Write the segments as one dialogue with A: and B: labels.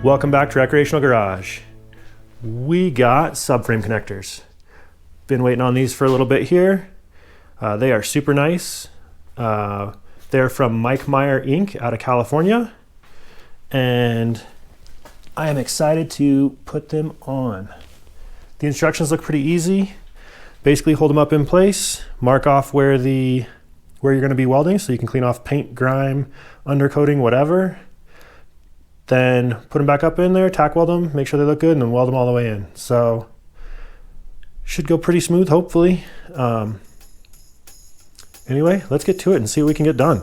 A: Welcome back to Recreational Garage. We got subframe connectors. Been waiting on these for a little bit here. They are super nice. They're from Mike Meyer Inc. out of California. And I am excited to put them on. The instructions look pretty easy. Basically hold them up in place, mark off where you're going to be welding so you can clean off paint, grime, undercoating, whatever. Then put them back up in there, tack weld them, make sure they look good, and then weld them all the way in. So should go pretty smooth, hopefully. Anyway, let's get to it and see what we can get done.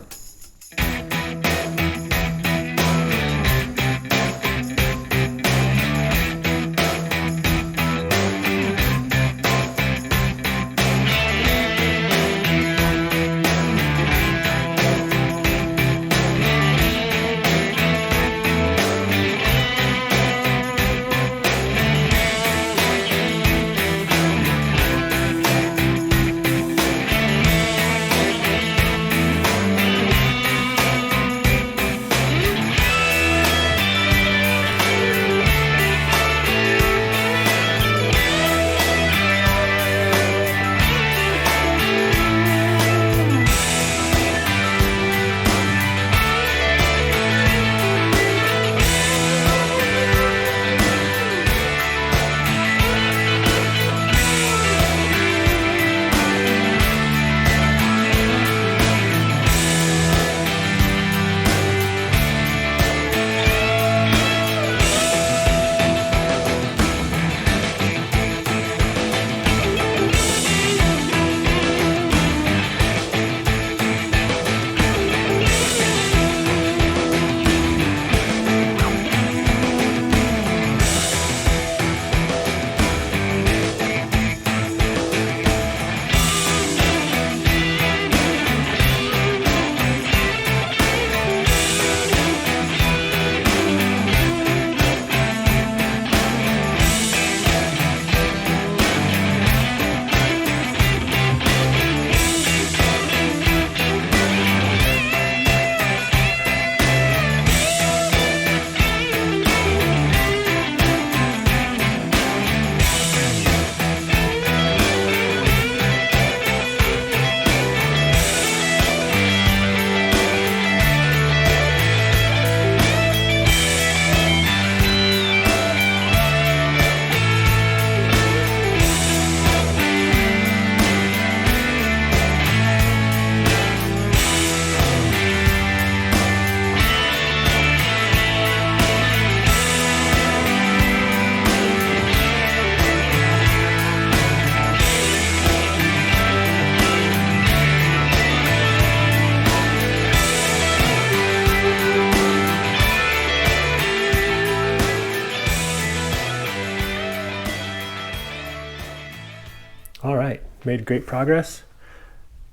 A: All right, made great progress.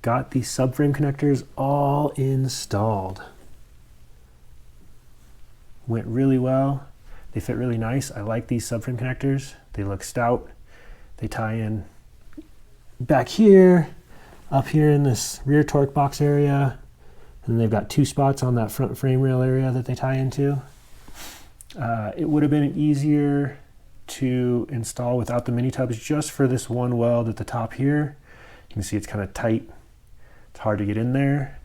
A: Got the subframe connectors all installed. Went really well. They fit really nice. I like these subframe connectors. They look stout. They tie in back here, up here in this rear torque box area, and they've got two spots on that front frame rail area that they tie into. It would have been easier to install without the mini tubs just for this one weld at the top here. You can see it's kind of tight. It's hard to get in there.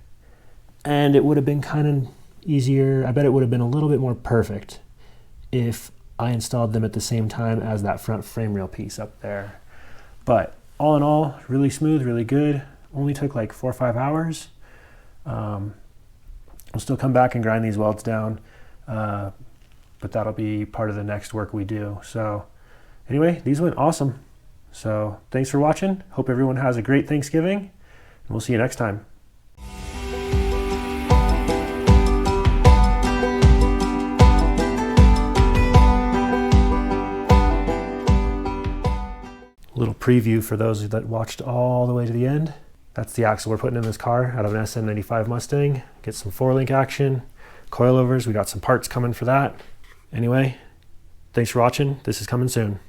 A: And it would have been kind of easier. I bet it would have been a little bit more perfect if I installed them at the same time as that front frame rail piece up there. But all in all, really smooth, really good. Only took like 4 or 5 hours. I'll still come back and grind these welds down. But that'll be part of the next work we do. So anyway, these went awesome. So thanks for watching. Hope everyone has a great Thanksgiving, and we'll see you next time. A little preview for those that watched all the way to the end. That's the axle we're putting in this car out of an SM95 Mustang. Get some 4-link action, coilovers. We got some parts coming for that. Anyway, thanks for watching. This is coming soon.